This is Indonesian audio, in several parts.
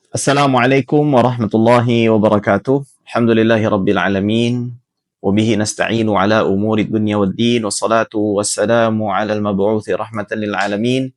Assalamualaikum warahmatullahi wabarakatuh. Alhamdulillahi rabbil alamin. Wabihi nasta'inu ala umuri dunya waddin. Wassalatu wassalamu ala al-mab'uthi rahmatan lil alamin.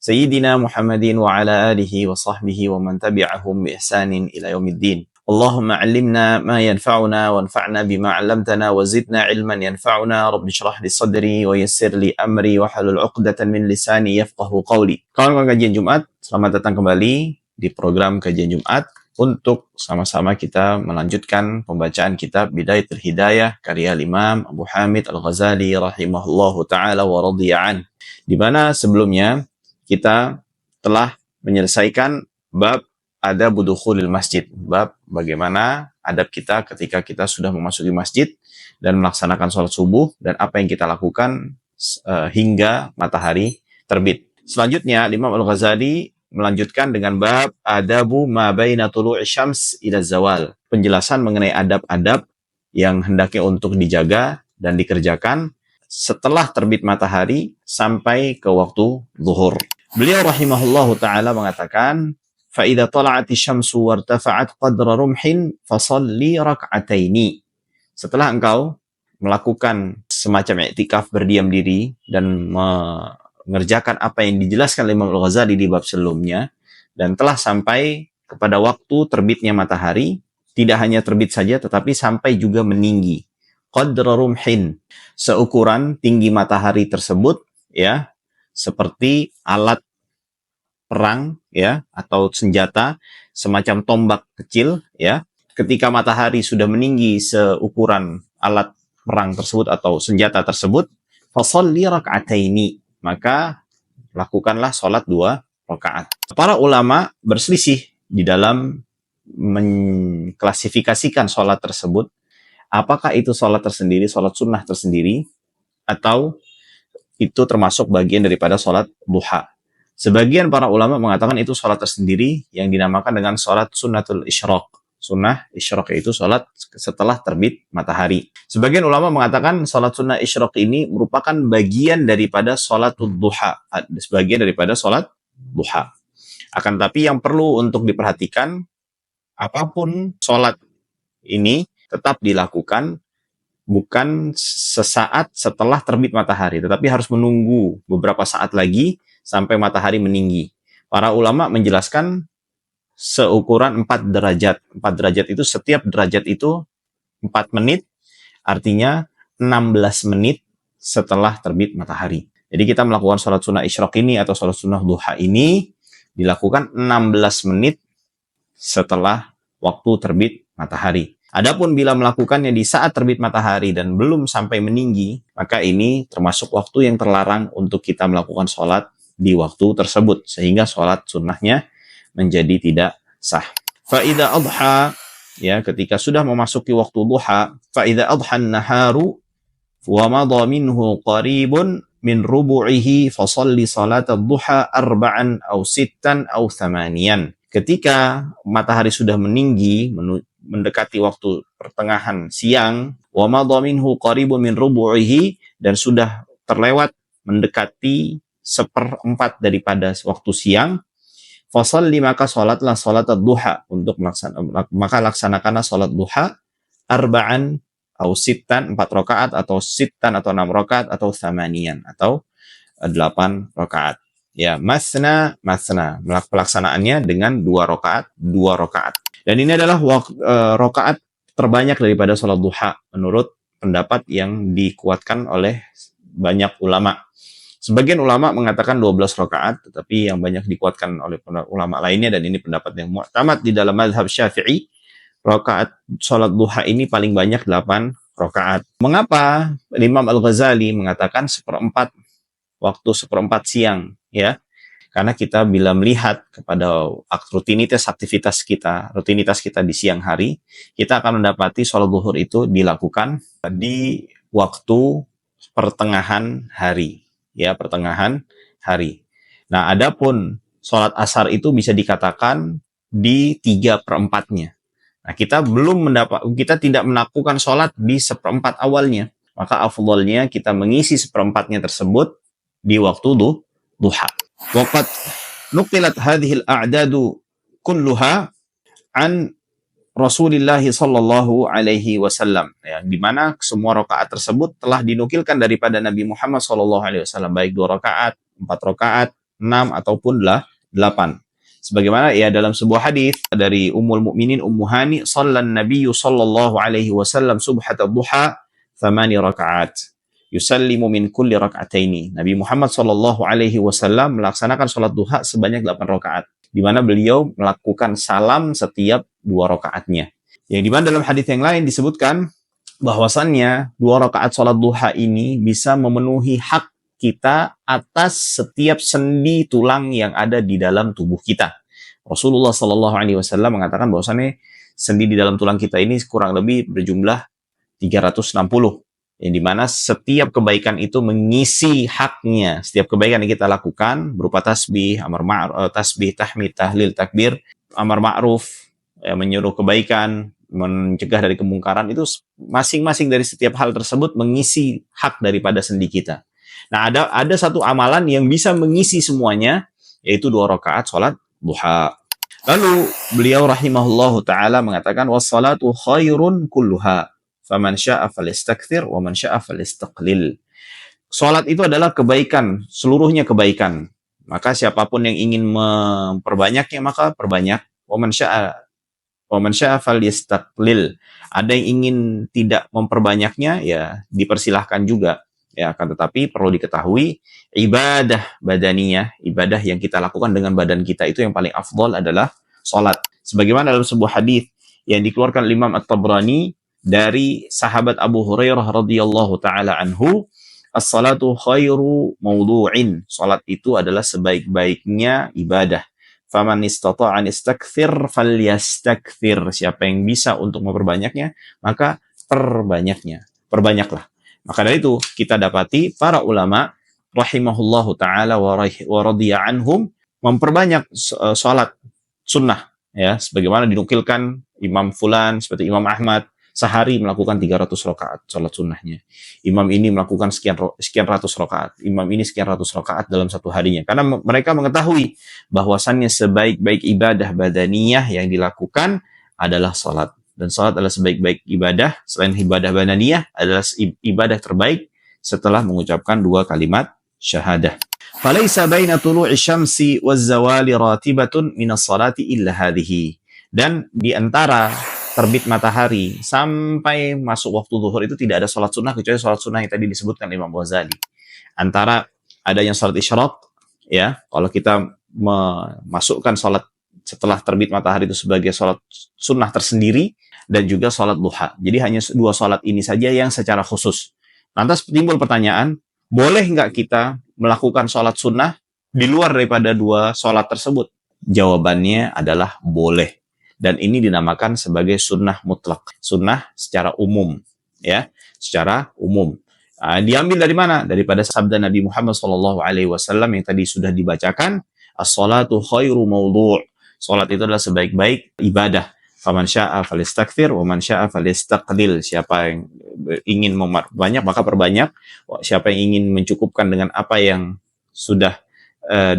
Sayyidina Muhammadin wa ala alihi wa sahbihi wa man tabi'ahum bi ihsanin ila yaumiddin. Allahumma 'allimna ma yanfa'una wanfa'na bima 'allamtana wa zidna 'ilman yanfa'una. Rabbi shrah li sadri wa yassir li amri wa halul 'uqdatan min lisani yafqahu qawli. Kawan-kawan kajian Jumat, selamat datang kembali di program kajian Jumat untuk sama-sama kita melanjutkan pembacaan kitab Bidayatul Hidayah karya Imam Abu Hamid Al-Ghazali rahimahullahu taala wa radhiya'an. Di mana sebelumnya kita telah menyelesaikan bab adab dukhulil masjid, bab bagaimana adab kita ketika kita sudah memasuki masjid dan melaksanakan sholat subuh dan apa yang kita lakukan hingga matahari terbit. Selanjutnya Imam Al-Ghazali melanjutkan dengan bab adabu ma baina tulu'i syams ila zawal. Penjelasan mengenai adab-adab yang hendaknya untuk dijaga dan dikerjakan setelah terbit matahari sampai ke waktu zuhur. Beliau rahimahullahu taala mengatakan, fa idza tala'ati syamsu wartafa'at qadra rumhin fasalli rak'ataini. Setelah engkau melakukan semacam i'tikaf berdiam diri dan mengerjakan apa yang dijelaskan oleh Imam Al-Ghazali di bab sebelumnya dan telah sampai kepada waktu terbitnya matahari, tidak hanya terbit saja tetapi sampai juga meninggi. Qadra rumhin, seukuran tinggi matahari tersebut, ya, seperti alat perang, ya, atau senjata semacam tombak kecil, ya. Ketika matahari sudah meninggi seukuran alat perang tersebut atau senjata tersebut, fasalli rak'ataini, maka lakukanlah sholat 2 rakaat. Para ulama berselisih di dalam mengklasifikasikan sholat tersebut, apakah itu sholat tersendiri, sholat sunnah tersendiri, atau itu termasuk bagian daripada sholat duha. Sebagian para ulama mengatakan itu sholat tersendiri yang dinamakan dengan sholat sunnatul isyraq. Sunnah isyraq yaitu sholat setelah terbit matahari. Sebagian ulama mengatakan sholat sunnah isyraq ini merupakan bagian daripada sholatul duha, sebagian daripada sholat duha. Akan tapi yang perlu untuk diperhatikan, apapun sholat ini tetap dilakukan bukan sesaat setelah terbit matahari, tetapi harus menunggu beberapa saat lagi sampai matahari meninggi. Para ulama menjelaskan seukuran 4 derajat. 4 derajat itu, setiap derajat itu 4 menit, artinya 16 menit setelah terbit matahari. Jadi kita melakukan sholat sunnah isyraq ini atau sholat sunnah duha ini dilakukan 16 menit setelah waktu terbit matahari. Adapun bila melakukannya di saat terbit matahari dan belum sampai meninggi, maka ini termasuk waktu yang terlarang untuk kita melakukan sholat di waktu tersebut, sehingga sholat sunnahnya menjadi tidak sah. Fa'idha adha, ya, ketika sudah memasuki waktu duha, fa'idha adha naharu wa madha minhu qaribun min rubu'ihi fasalli salat ad-duha arba'an aw sittan aw thamaniyan. Ketika matahari sudah meninggi, mendekati waktu pertengahan siang, wa madha minhu qaribun min rubu'ihi, dan sudah terlewat mendekati 1/4 daripada waktu siang, fasalli, maka salatlah salat ad-duha, maka laksanakanlah salat duha arba'an atau sittan, 4 rakaat, atau sittan atau 6 rakaat, atau thamaniyan atau 8 rakaat. Ya, masna, pelaksanaannya dengan 2 rakaat, 2 rakaat. Dan ini adalah rakaat terbanyak daripada salat duha menurut pendapat yang dikuatkan oleh banyak ulama. Sebagian ulama mengatakan 12 rakaat, tetapi yang banyak dikuatkan oleh ulama lainnya, dan ini pendapat yang mu'tamad di dalam mazhab Syafi'i, rakaat salat duha ini paling banyak 8 rakaat. Mengapa Imam Al-Ghazali mengatakan 1/4 waktu 1/4 siang, ya? Karena kita bila melihat kepada rutinitas kita di siang hari, kita akan mendapati salat zuhur itu dilakukan di waktu pertengahan hari. Ya, pertengahan hari. Nah, adapun sholat asar itu bisa dikatakan di 3/4-nya. Nah, kita tidak melakukan sholat di 1/4 awalnya. Maka afdhalnya kita mengisi 1/4-nya tersebut di waktu duha. Waqad nuqilat hadhihi al-a'dadu kulluha an Rasulullah sallallahu alaihi wasallam, ya, di mana semua rakaat tersebut telah dinukilkan daripada Nabi Muhammad sallallahu alaihi wasallam, baik 2 rakaat, 4 rakaat, 6 ataupun 8. Sebagaimana ya dalam sebuah hadis dari Ummul Mukminin Ummu Hani, "Shallan Nabiyyu sallallahu alaihi wasallam subhatal duha 8 rakaat. Yusallimu min kulli rak'ataini." Nabi Muhammad sallallahu alaihi wasallam melaksanakan salat duha sebanyak 8 rakaat, di mana beliau melakukan salam setiap 2 rakaatnya. Yang di mana dalam hadis yang lain disebutkan bahwasannya 2 rakaat salat duha ini bisa memenuhi hak kita atas setiap sendi tulang yang ada di dalam tubuh kita. Rasulullah sallallahu alaihi wasallam mengatakan bahwasannya sendi di dalam tulang kita ini kurang lebih berjumlah 360. Yang dimana setiap kebaikan itu mengisi haknya. Setiap kebaikan yang kita lakukan berupa tasbih, amar ma'ruf, tasbih, tahmid, tahlil, takbir, amar ma'ruf, ya, menyuruh kebaikan, mencegah dari kemungkaran, itu masing-masing dari setiap hal tersebut mengisi hak daripada sendi kita. Nah, ada satu amalan yang bisa mengisi semuanya, yaitu 2 rakaat salat duha. Lalu beliau rahimahullahu taala mengatakan wassalatu khairun kulluha. Faman syaa falyastakthir wa man syaa falyastaqlil. Salat itu adalah kebaikan, seluruhnya kebaikan. Maka siapapun yang ingin memperbanyaknya maka perbanyak. Wa man syaa falyastaqlil. Ada yang ingin tidak memperbanyaknya, ya dipersilahkan juga. Ya, akan tetapi perlu diketahui ibadah badaniyah, ibadah yang kita lakukan dengan badan kita itu yang paling afdal adalah salat. Sebagaimana dalam sebuah hadis yang dikeluarkan Imam At-Tabrani dari sahabat Abu Hurairah radhiyallahu taala anhu, as-salatu khairu mawdu'in. Salat itu adalah sebaik-baiknya ibadah. Faman istata'a an istakthir falyastakthir. Siapa yang bisa untuk memperbanyaknya, maka perbanyaklah. Maka dari itu kita dapati para ulama rahimahullahu taala wa radhiya anhum memperbanyak salat sunnah, ya, sebagaimana dinukilkan Imam Fulan seperti Imam Ahmad sehari melakukan 300 rakaat salat sunnahnya. Imam ini melakukan sekian ratus rakaat, imam ini sekian ratus rakaat dalam satu harinya. Karena mereka mengetahui bahwasannya sebaik-baik ibadah badaniyah yang dilakukan adalah salat. Dan salat adalah sebaik-baik ibadah, selain ibadah badaniyah, adalah ibadah terbaik setelah mengucapkan 2 kalimat syahadah. Falaisa baina tulu'i syamsi waz-zawali ratibatun minas salati illa hadhihi. Dan di antara terbit matahari sampai masuk waktu zuhur itu tidak ada salat sunnah kecuali salat sunnah yang tadi disebutkan Imam Ghazali. Antara adanya salat isyraq, ya, kalau kita memasukkan salat setelah terbit matahari itu sebagai salat sunnah tersendiri, dan juga salat duha. Jadi hanya 2 salat ini saja yang secara khusus. Lantas timbul pertanyaan, boleh nggak kita melakukan salat sunnah di luar daripada 2 salat tersebut? Jawabannya adalah boleh. Dan ini dinamakan sebagai sunnah mutlak. Sunnah secara umum, ya, secara umum. Diambil dari mana? Daripada sabda Nabi Muhammad SAW yang tadi sudah dibacakan, as-salatu khairu mawdu'. Salat itu adalah sebaik-baik ibadah. Faman syaa falyastakthir wa man syaa falyastaqlil. Siapa yang ingin memperbanyak maka perbanyak. Siapa yang ingin mencukupkan dengan apa yang sudah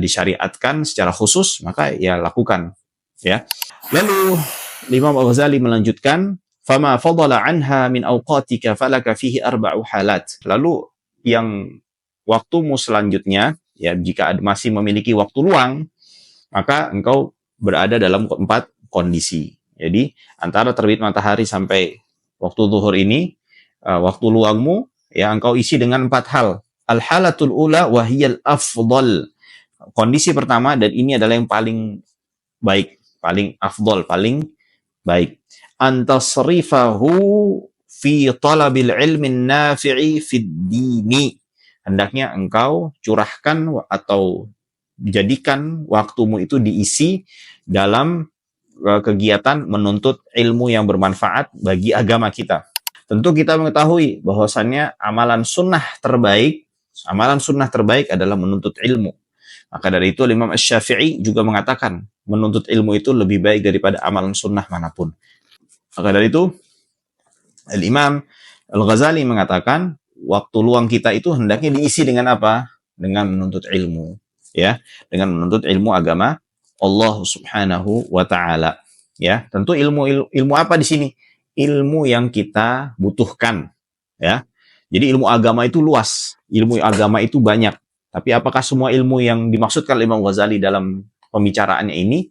disyariatkan secara khusus maka ya lakukan, ya. Lalu Imam Al-Ghazali melanjutkan, fama fadala anha min awqatika falaka fihi 4 halat. Lalu yang waktumu selanjutnya, ya, jika masih memiliki waktu luang maka engkau berada dalam 4 kondisi. Jadi antara terbit matahari sampai waktu zuhur ini, waktu luangmu, ya, engkau isi dengan 4 hal. Al-halatul ula wa hiyal afdal. Kondisi pertama, dan ini adalah yang paling baik, paling afdal, paling baik. Antasrifahu fi talabil ilmin nafi'i fid dini. Hendaknya engkau curahkan atau jadikan waktumu itu diisi dalam kegiatan menuntut ilmu yang bermanfaat bagi agama kita. Tentu kita mengetahui bahwasannya amalan sunnah terbaik adalah menuntut ilmu. Maka dari itu Imam Asy-Syafi'i juga mengatakan menuntut ilmu itu lebih baik daripada amalan sunnah manapun. Maka dari itu Al-Imam Al-Ghazali mengatakan waktu luang kita itu hendaknya diisi dengan apa? Dengan menuntut ilmu, ya, dengan menuntut ilmu agama Allah Subhanahu wa taala. Ya, tentu ilmu apa di sini? Ilmu yang kita butuhkan, ya. Jadi ilmu agama itu luas, ilmu agama itu banyak. Tapi apakah semua ilmu yang dimaksudkan Imam Ghazali dalam pembicaraannya ini?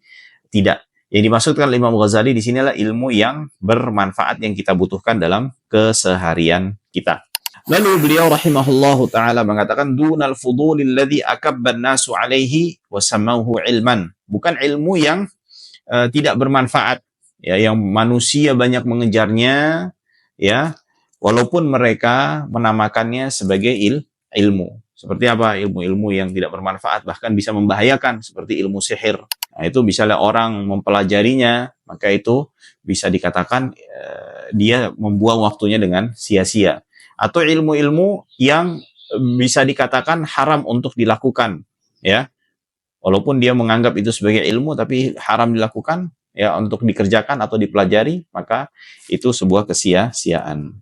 Tidak. Yang dimaksudkan Imam Ghazali di sini adalah ilmu yang bermanfaat yang kita butuhkan dalam keseharian kita. Lalu beliau rahimahullahu taala mengatakan dunal fudulil ladzi akabban nasu alaihi wa samauhu ilman. Bukan ilmu yang tidak bermanfaat, ya, yang manusia banyak mengejarnya, ya, walaupun mereka menamakannya sebagai ilmu. Seperti apa? Ilmu-ilmu yang tidak bermanfaat, bahkan bisa membahayakan, seperti ilmu sihir. Nah, itu misalnya orang mempelajarinya, maka itu bisa dikatakan dia membuang waktunya dengan sia-sia. Atau ilmu-ilmu yang bisa dikatakan haram untuk dilakukan, ya. Walaupun dia menganggap itu sebagai ilmu, tapi haram dilakukan, ya, untuk dikerjakan atau dipelajari, maka itu sebuah kesia-siaan.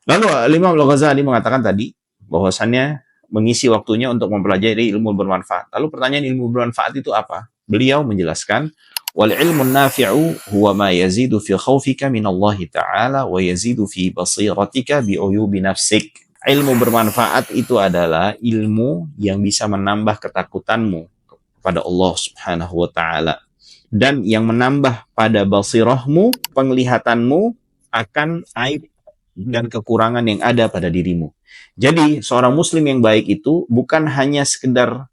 Lalu Imam Al-Ghazali mengatakan tadi bahwasannya mengisi waktunya untuk mempelajari ilmu bermanfaat. Lalu pertanyaan ilmu bermanfaat itu apa? Beliau menjelaskan, wal ilmu nafi'u huwa ma yazidu fi khawfika min Allah Ta'ala wa yazidu fi basiratika bi uyubi nafsik. Ilmu bermanfaat itu adalah ilmu yang bisa menambah ketakutanmu kepada Allah Subhanahu wa taala dan yang menambah pada basirahmu, penglihatanmu akan aib dan kekurangan yang ada pada dirimu. Jadi, seorang muslim yang baik itu bukan hanya sekedar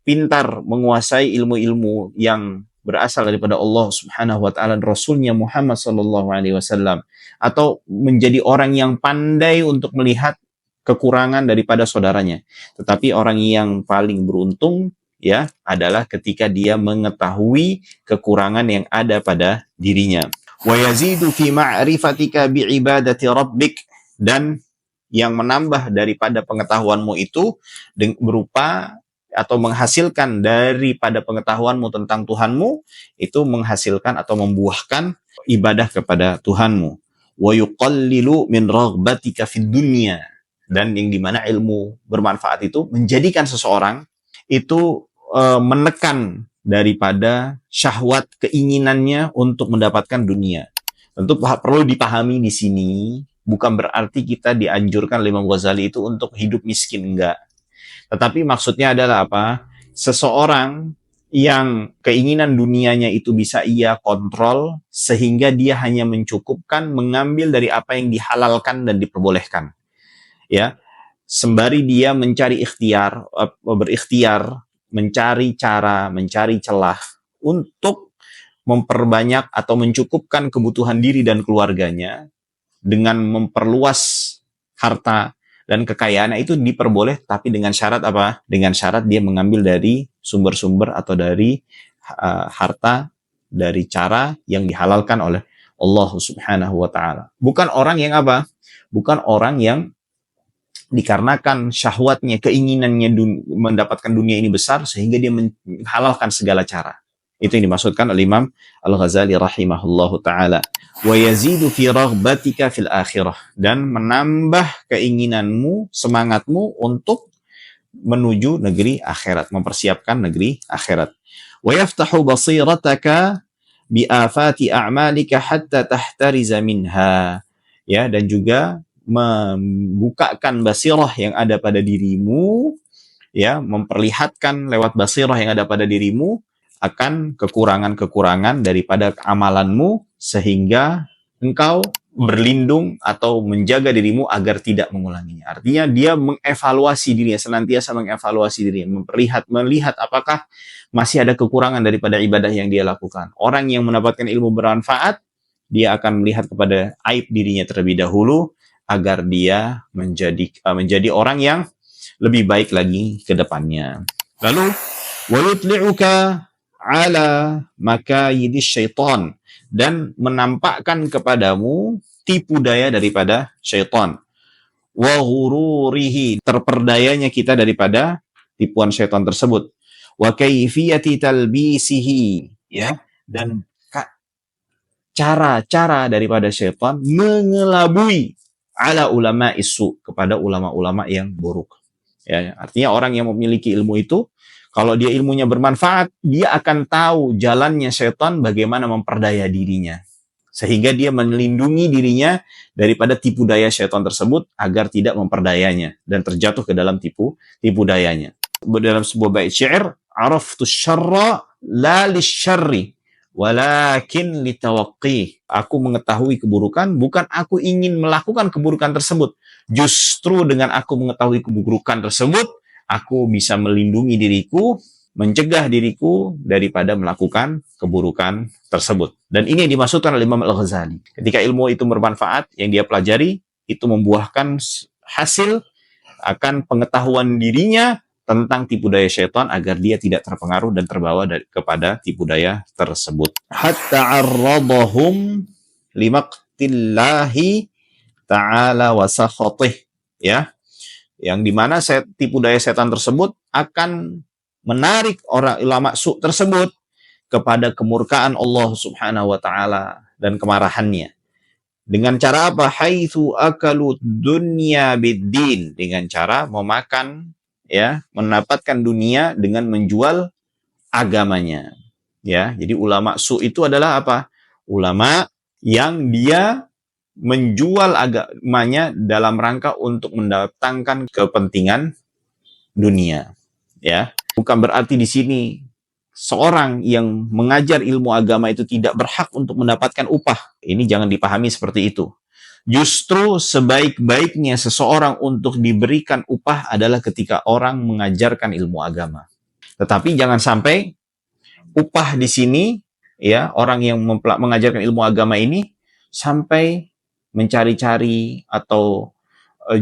pintar menguasai ilmu-ilmu yang berasal daripada Allah Subhanahu wa taala dan Rasulnya Muhammad sallallahu alaihi wasallam, atau menjadi orang yang pandai untuk melihat kekurangan daripada saudaranya. Tetapi orang yang paling beruntung, ya, adalah ketika dia mengetahui kekurangan yang ada pada dirinya. Wa yazidu fi ma'rifatika bi'ibadati rabbik, dan yang menambah daripada pengetahuanmu itu berupa atau menghasilkan daripada pengetahuanmu tentang Tuhanmu, itu menghasilkan atau membuahkan ibadah kepada Tuhanmu. Wa yuqallilu min raghbatika fid dunya, dan yang dimana ilmu bermanfaat itu menjadikan seseorang itu menekan daripada syahwat keinginannya untuk mendapatkan dunia. Tentu perlu dipahami di sini, bukan berarti kita dianjurkan oleh Imam Ghazali itu untuk hidup miskin, enggak. Tetapi maksudnya adalah apa? Seseorang yang keinginan dunianya itu bisa ia kontrol, sehingga dia hanya mencukupkan mengambil dari apa yang dihalalkan dan diperbolehkan. Ya, sembari dia mencari berikhtiar, mencari cara, mencari celah untuk memperbanyak atau mencukupkan kebutuhan diri dan keluarganya dengan memperluas harta dan kekayaannya, itu diperboleh, tapi dengan syarat apa? Dengan syarat dia mengambil dari sumber-sumber atau dari harta dari cara yang dihalalkan oleh Allah Subhanahu wa taala. Bukan orang yang apa? Bukan orang yang dikarenakan syahwatnya, keinginannya mendapatkan dunia ini besar sehingga dia menghalalkan segala cara. Itu yang dimaksudkan oleh Imam Al-Ghazali rahimahullahu taala. Wa yazidu fi raghbatika fil akhirah, dan menambah keinginanmu, semangatmu untuk menuju negeri akhirat, mempersiapkan negeri akhirat. Wa yaftahu basirataka bi afati a'malika hatta tahtariza minha. Ya, dan juga membukakan basirah yang ada pada dirimu, ya, memperlihatkan lewat basirah yang ada pada dirimu akan kekurangan-kekurangan daripada amalanmu, sehingga engkau berlindung atau menjaga dirimu agar tidak mengulanginya. Artinya dia mengevaluasi dirinya, senantiasa mengevaluasi dirinya, melihat apakah masih ada kekurangan daripada ibadah yang dia lakukan. Orang yang mendapatkan ilmu bermanfaat, dia akan melihat kepada aib dirinya terlebih dahulu, agar dia menjadi orang yang lebih baik lagi ke depannya. Lalu, وَيُطْلِعُكَ عَلَى مَكَايِدِ الشَّيْطَانِ, dan menampakkan kepadamu tipu daya daripada syaitan. وَغُرُورِهِ, terperdayanya kita daripada tipuan syaitan tersebut. وَكَيْفِيَةِ تَلْبِيسِهِ, ya, dan cara-cara daripada syaitan mengelabui ala ulama isu, kepada ulama-ulama yang buruk. Ya, artinya orang yang memiliki ilmu itu, Kalau dia ilmunya bermanfaat, dia akan tahu jalannya setan bagaimana memperdaya dirinya. Sehingga dia melindungi dirinya daripada tipu daya setan tersebut agar tidak memperdayanya dan terjatuh ke dalam tipu dayanya. Dalam sebuah bait syair, araftu syarra la lisyarri walakin litawaqqih. Aku mengetahui keburukan, bukan aku ingin melakukan keburukan tersebut. Justru dengan aku mengetahui keburukan tersebut, aku bisa melindungi diriku, mencegah diriku daripada melakukan keburukan tersebut. Dan ini yang dimaksudkan oleh Imam Al-Ghazali. Ketika ilmu itu bermanfaat, yang dia pelajari, itu membuahkan hasil akan pengetahuan dirinya tentang tipu daya syaitan agar dia tidak terpengaruh dan terbawa kepada tipu daya tersebut. Hatta arradahum limaqtillahi ta'ala wa sakhatih. Ya, yang dimana tipu daya setan tersebut akan menarik orang ulama su tersebut kepada kemurkaan Allah Subhanahu wa taala dan kemarahannya. Dengan cara apa? Haitsu akalu dunya biddin, dengan cara memakan, ya, mendapatkan dunia dengan menjual agamanya. Ya, jadi ulama su itu adalah apa? Ulama yang dia menjual agamanya dalam rangka untuk mendatangkan kepentingan dunia. Ya, bukan berarti di sini seorang yang mengajar ilmu agama itu tidak berhak untuk mendapatkan upah. Ini jangan dipahami seperti itu. Justru sebaik-baiknya seseorang untuk diberikan upah adalah ketika orang mengajarkan ilmu agama. Tetapi jangan sampai upah di sini, ya, orang yang mengajarkan ilmu agama ini sampai mencari-cari atau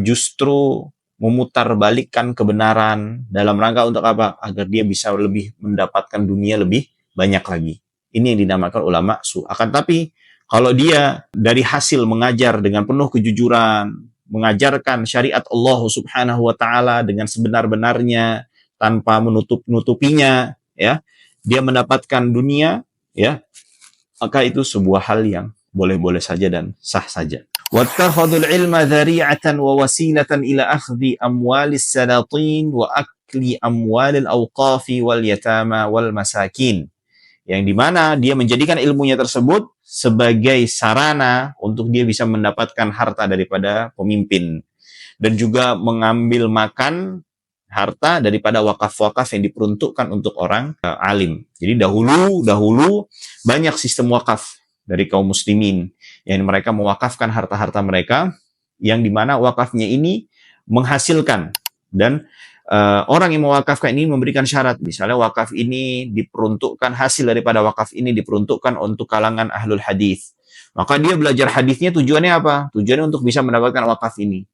justru memutarbalikkan kebenaran dalam rangka untuk apa? Agar dia bisa lebih mendapatkan dunia lebih banyak lagi. Ini yang dinamakan ulama su. Akan tapi kalau dia dari hasil mengajar dengan penuh kejujuran, mengajarkan syariat Allah Subhanahu wa taala dengan sebenar-benarnya tanpa menutup-nutupinya, ya, dia mendapatkan dunia, ya, maka itu sebuah hal yang boleh-boleh saja dan sah saja. Wattakhadul ilma dhari'atan wa wasilatan ila akhdhi amwalis salatin wa akli amwalil awqafi wal yatama wal masakin. Yang dimana dia menjadikan ilmunya tersebut sebagai sarana untuk dia bisa mendapatkan harta daripada pemimpin. Dan juga mengambil makan harta daripada wakaf-wakaf yang diperuntukkan untuk orang alim. Jadi dahulu banyak sistem wakaf dari kaum muslimin yang mereka mewakafkan harta-harta mereka, yang dimana wakafnya ini menghasilkan, dan orang yang mewakafkan ini memberikan syarat. Misalnya wakaf ini diperuntukkan, hasil daripada wakaf ini diperuntukkan untuk kalangan ahlul hadis, maka dia belajar hadisnya tujuannya apa? Tujuannya untuk bisa mendapatkan wakaf ini.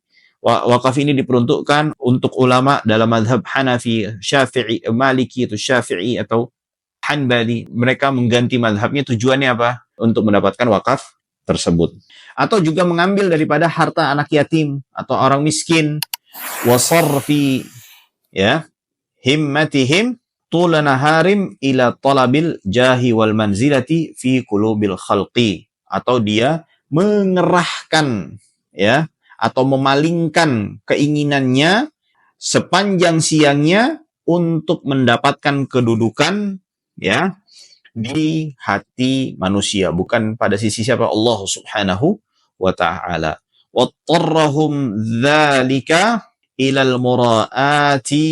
Wakaf ini diperuntukkan untuk ulama dalam mazhab Hanafi, Syafi'i, Maliki atau Syafi'i atau Hanbali. Mereka mengganti mazhabnya, tujuannya apa? Untuk mendapatkan wakaf tersebut. Atau juga mengambil daripada harta anak yatim atau orang miskin. Wasarfi, ya, himmatihim tula naharim ila talabil jahi wal manzilati fi qulubil khalqi. Atau dia mengerahkan, ya, atau memalingkan keinginannya sepanjang siangnya untuk mendapatkan kedudukan, ya, di hati manusia, bukan pada sisi siapa? Allah Subhanahu wa ta'ala. Wattarrahum dzalika ilal mura'ati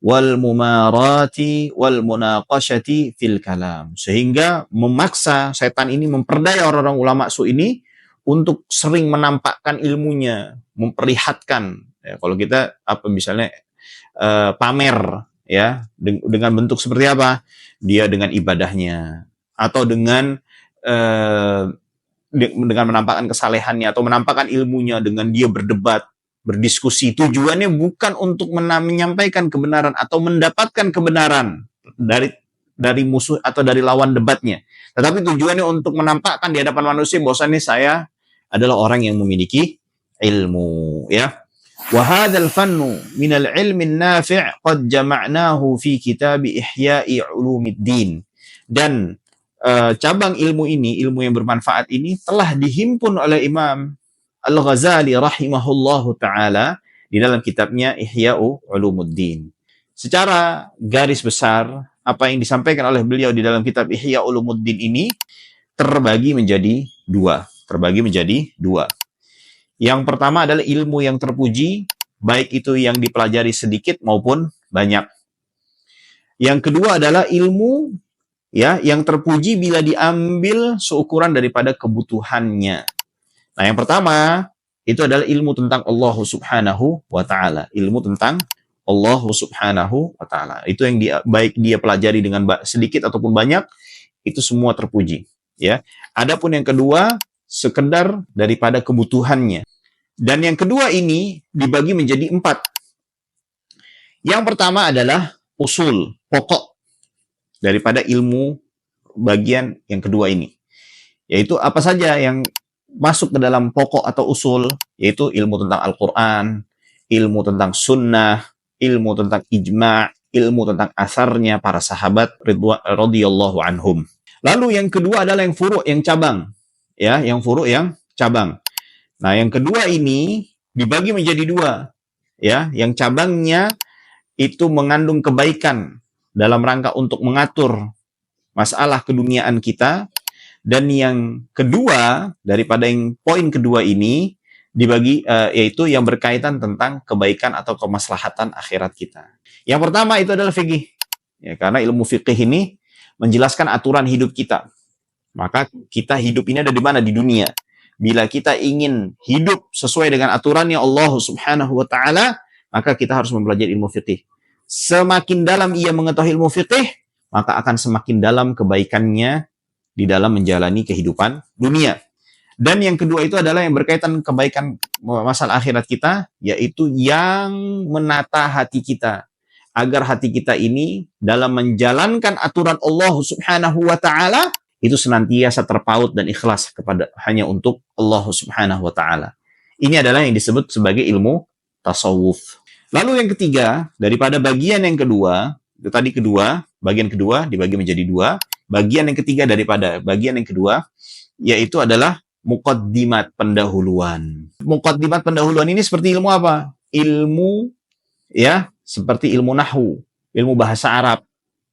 wal mumarati wal munaqashati fil kalam. Sehingga memaksa setan ini memperdaya orang-orang ulama su ini untuk sering menampakkan ilmunya, memperlihatkan. Ya, kalau kita apa misalnya pamer, ya, dengan bentuk seperti apa? Dia dengan ibadahnya, atau dengan menampakkan kesalehannya, atau menampakkan ilmunya dengan dia berdebat, berdiskusi. Tujuannya bukan untuk menyampaikan kebenaran atau mendapatkan kebenaran dari musuh atau dari lawan debatnya, tetapi tujuannya untuk menampakkan di hadapan manusia bahwasannya saya adalah orang yang memiliki ilmu, ya. Wa hadzal fannu min al-ilmi an-nafi' qad jama'nahu fi kitab Ihya'i Ulumiddin. Dan cabang ilmu ini, ilmu yang bermanfaat ini telah dihimpun oleh Imam Al-Ghazali rahimahullahu taala di dalam kitabnya Ihya'u Ulumuddin. secara garis besar apa yang disampaikan oleh beliau di dalam kitab Ihya Ulumuddin ini terbagi menjadi dua. Yang pertama adalah ilmu yang terpuji, baik itu yang dipelajari sedikit maupun banyak. Yang kedua adalah ilmu yang terpuji bila diambil seukuran daripada kebutuhannya. Nah, yang pertama itu adalah ilmu tentang Allah Subhanahu wa taala. Ilmu tentang Allah Subhanahu wa taala. Itu yang baik dia pelajari dengan sedikit ataupun banyak, itu semua terpuji, ya. Adapun yang kedua sekedar daripada kebutuhannya. Dan yang kedua ini dibagi menjadi 4. Yang pertama adalah usul, pokok daripada ilmu bagian yang kedua ini. Yaitu apa saja yang masuk ke dalam pokok atau usul, yaitu ilmu tentang Al-Quran, ilmu tentang sunnah, ilmu tentang ijma', ilmu tentang asarnya para sahabat radhiyallahu anhum. Lalu yang kedua adalah yang furu', yang cabang. Ya, yang furu', yang cabang. Nah, yang kedua ini dibagi menjadi 2. Ya, yang cabangnya itu mengandung kebaikan dalam rangka untuk mengatur masalah keduniaan kita. Dan yang kedua daripada yang poin kedua ini dibagi yaitu yang berkaitan tentang kebaikan atau kemaslahatan akhirat kita. Yang pertama itu adalah fikih. Ya, karena ilmu fikih ini menjelaskan aturan hidup kita. Maka kita hidup ini ada di mana? Di dunia. Bila kita ingin hidup sesuai dengan aturannya Allah Subhanahu wa taala, maka kita harus mempelajari ilmu fikih. Semakin dalam ia mengetahui ilmu fikih, maka akan semakin dalam kebaikannya di dalam menjalani kehidupan dunia. Dan yang kedua itu adalah yang berkaitan kebaikan masalah akhirat kita, yaitu yang menata hati kita. Agar hati kita ini dalam menjalankan aturan Allah Subhanahu wa ta'ala, itu senantiasa terpaut dan ikhlas kepada hanya untuk Allah Subhanahu wa ta'ala. Ini adalah yang disebut sebagai ilmu tasawuf. Lalu yang ketiga, daripada bagian yang kedua, itu tadi bagian kedua dibagi menjadi 2. Bagian yang ketiga daripada bagian yang kedua, yaitu adalah muqaddimat, pendahuluan. Muqaddimat pendahuluan ini seperti ilmu apa? Ilmu, ya, seperti ilmu nahwu, ilmu bahasa Arab.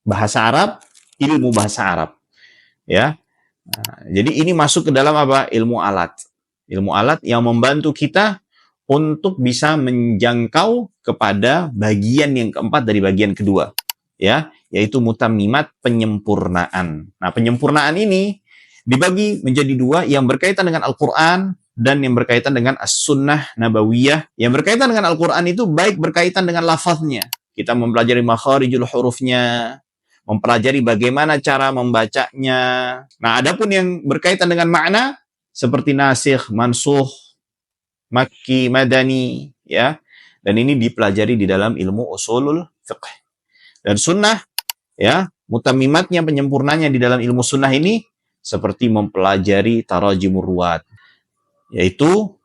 Bahasa Arab, ilmu bahasa Arab. Ya. Nah, jadi ini masuk ke dalam apa? Ilmu alat. Ilmu alat yang membantu kita untuk bisa menjangkau kepada bagian yang keempat dari bagian kedua. Ya, yaitu mutammimat, penyempurnaan. Nah, penyempurnaan ini dibagi menjadi 2, yang berkaitan dengan Al-Quran dan yang berkaitan dengan As-Sunnah Nabawiyah. Yang berkaitan dengan Al-Quran itu baik berkaitan dengan lafaznya. Kita mempelajari makharijul hurufnya, mempelajari bagaimana cara membacanya. Nah, adapun yang berkaitan dengan makna seperti nasikh, mansukh, makki, madani, ya. Dan ini dipelajari di dalam ilmu usulul fiqh. Dan sunnah, ya, mutammimatnya, penyempurnanya di dalam ilmu sunnah ini seperti mempelajari tarajimur ruwat, yaitu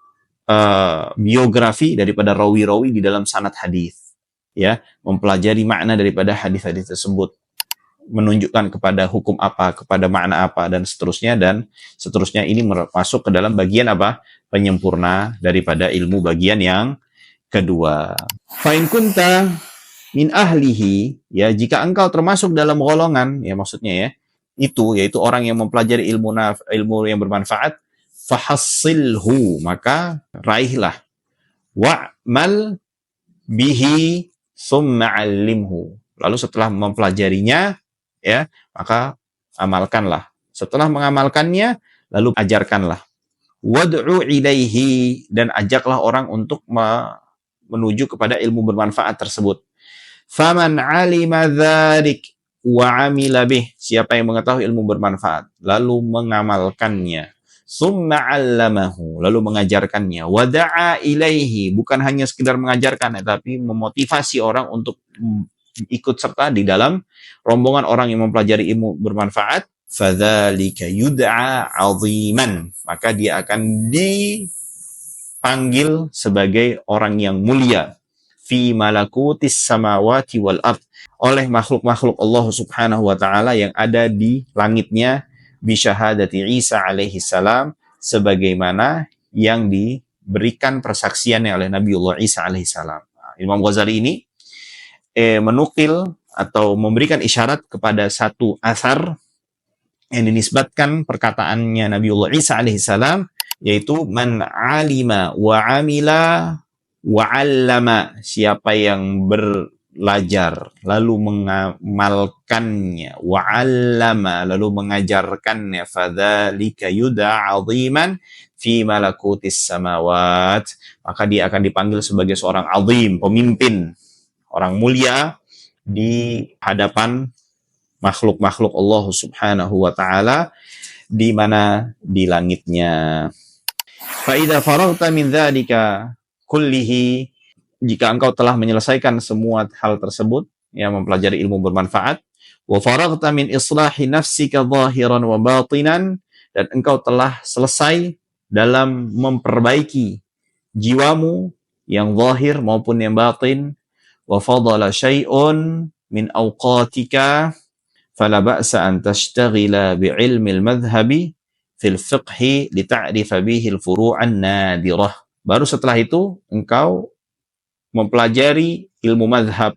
biografi daripada rawi-rawi di dalam sanad hadis, ya, mempelajari makna daripada hadis-hadis tersebut, menunjukkan kepada hukum apa, kepada makna apa, dan seterusnya. Ini masuk ke dalam bagian apa? Penyempurna daripada ilmu bagian yang kedua. Fa'in kunta min ahlihi, ya, jika engkau termasuk dalam golongan, ya, maksudnya ya, itu yaitu orang yang mempelajari ilmu yang bermanfaat, fahassilhu, maka raihlah, wa'mal bihi summa 'allimhu, lalu setelah mempelajarinya, ya, maka amalkanlah. Setelah mengamalkannya, lalu ajarkanlah. Wad'u ilaihi, dan ajaklah orang untuk menuju kepada ilmu bermanfaat tersebut. Faman 'alima dzalik wa 'amila bih, siapa yang mengetahui ilmu bermanfaat lalu mengamalkannya, summa 'allamahu, lalu mengajarkannya, wa da'a ilaihi, bukan hanya sekedar mengajarkan tetapi memotivasi orang untuk ikut serta di dalam rombongan orang yang mempelajari ilmu bermanfaat, fadzalika yud'a 'aziman, maka dia akan dipanggil sebagai orang yang mulia, fi malakutis samawati wal ard, oleh makhluk-makhluk Allah Subhanahu wa taala yang ada di langitnya, bi syahadati Isa alaihi salam, sebagaimana yang diberikan persaksiannya oleh Nabiullah Isa alaihi salam. Imam Ghazali ini menukil atau memberikan isyarat kepada satu asar yang dinisbatkan perkataannya Nabiullah Isa alaihissalam, yaitu man alima wa amila wa 'allama, siapa yang belajar lalu mengamalkannya, wa 'allama lalu mengajarkannya, fadzalika yud'a 'aziman fi malakutis samawat, maka dia akan dipanggil sebagai seorang azim, pemimpin, orang mulia di hadapan makhluk-makhluk Allah Subhanahu wa taala di mana di langitnya. Fa idza faragta min dzalika kullihi, jika engkau telah menyelesaikan semua hal tersebut, yang mempelajari ilmu bermanfaat, wa faragta min islahi nafsika zahiran wa batinan, dan engkau telah selesai dalam memperbaiki jiwamu yang zahir maupun yang batin, wa fadala syai'un min awqatika fala ba'sa an tashtagila bi'ilmi al-madhhabi fil fiqhi lita'rifa bihi al-furu'an nadirah. Baru setelah itu engkau mempelajari ilmu madhab,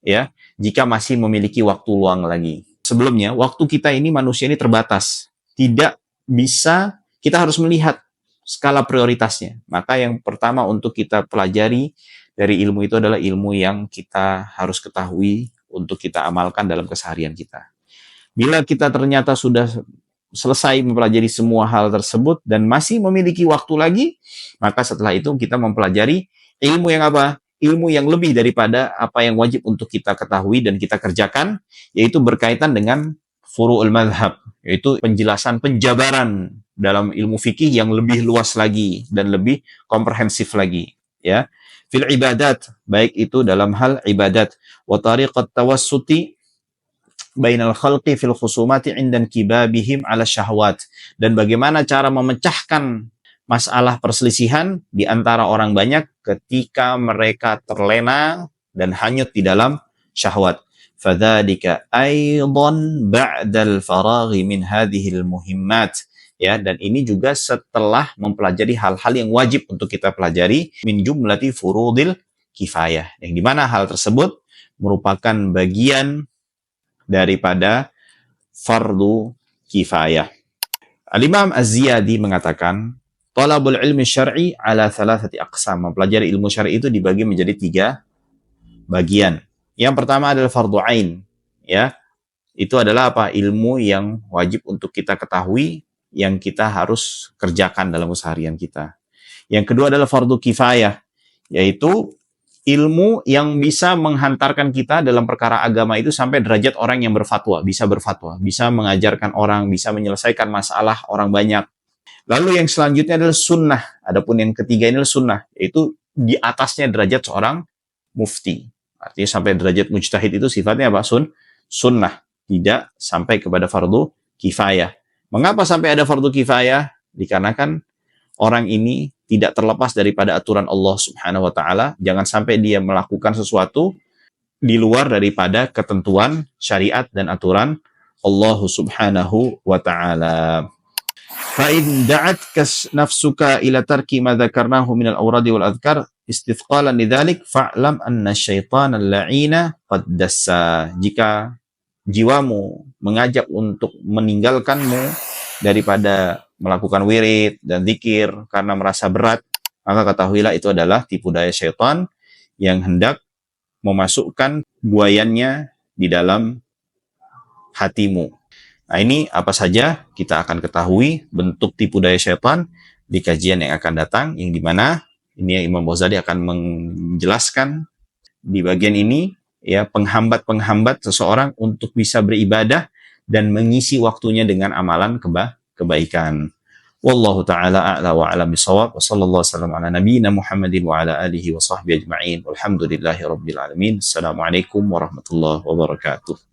ya, jika masih memiliki waktu luang lagi. Sebelumnya, waktu kita ini, manusia ini terbatas. Tidak bisa, kita harus melihat skala prioritasnya. Maka yang pertama untuk kita pelajari dari ilmu itu adalah ilmu yang kita harus ketahui untuk kita amalkan dalam keseharian kita. Bila kita ternyata sudah selesai mempelajari semua hal tersebut dan masih memiliki waktu lagi, maka setelah itu kita mempelajari ilmu yang apa? Ilmu yang lebih daripada apa yang wajib untuk kita ketahui dan kita kerjakan, yaitu berkaitan dengan furu'ul madhab, yaitu penjelasan, penjabaran dalam ilmu fikih yang lebih luas lagi dan lebih komprehensif lagi, ya. Fil ibadat, baik itu dalam hal ibadat, wa tariqat tawassuti bainal khalqi fil khusumati indan kibabihim ala syahwat, dan bagaimana cara memecahkan masalah perselisihan di antara orang banyak ketika mereka terlena dan hanyut di dalam syahwat. Fadzalika aidan ba'dal faraghi min hadhil muhimmat, ya, dan ini juga setelah mempelajari hal-hal yang wajib untuk kita pelajari, min jumlati furudil kifayah, yang dimana hal tersebut merupakan bagian daripada fardu kifayah. Al-Imam Az-Ziyadi mengatakan, talabul ilmi syar'i ala thalathati aqsam, mempelajari ilmu syar'i itu dibagi menjadi 3 bagian. Yang pertama adalah fardu ain, ya. Itu adalah apa? Ilmu yang wajib untuk kita ketahui, yang kita harus kerjakan dalam keseharian kita. Yang kedua adalah fardu kifayah, yaitu ilmu yang bisa menghantarkan kita dalam perkara agama itu sampai derajat orang yang berfatwa, bisa mengajarkan orang, bisa menyelesaikan masalah orang banyak. Lalu yang selanjutnya adalah sunnah. Adapun yang ketiga ini adalah sunnah, yaitu di atasnya derajat seorang mufti. Artinya sampai derajat mujtahid itu sifatnya apa? Sunnah. Tidak sampai kepada fardu kifayah. Mengapa sampai ada fardu kifayah? Dikarenakan orang ini tidak terlepas daripada aturan Allah Subhanahu wa taala, jangan sampai dia melakukan sesuatu di luar daripada ketentuan syariat dan aturan Allah Subhanahu wa taala. Fa in da'atka nafsuka ila tarki ma dzakarnahu min al-awrad wal adhkar istithqalan lidzalik fa'lam anna asyaitana al-la'ina qad dassa. Jika jiwamu mengajak untuk meninggalkanmu daripada melakukan wirid dan zikir karena merasa berat, maka ketahuilah itu adalah tipu daya syaitan yang hendak memasukkan buayannya di dalam hatimu. Nah, ini apa saja kita akan ketahui bentuk tipu daya syaitan di kajian yang akan datang, yang dimana ini Imam Ghazali akan menjelaskan di bagian ini, ya, penghambat-penghambat seseorang untuk bisa beribadah dan mengisi waktunya dengan amalan kebaikan. Wallahu ta'ala a'la wa a'lam bisawab. Wa sallallahu wasallam ala nabiyyina Muhammadin wa ala alihi wa sahbihi ajma'in. Walhamdulillahi rabbil alamin. Assalamualaikum warahmatullahi wabarakatuh.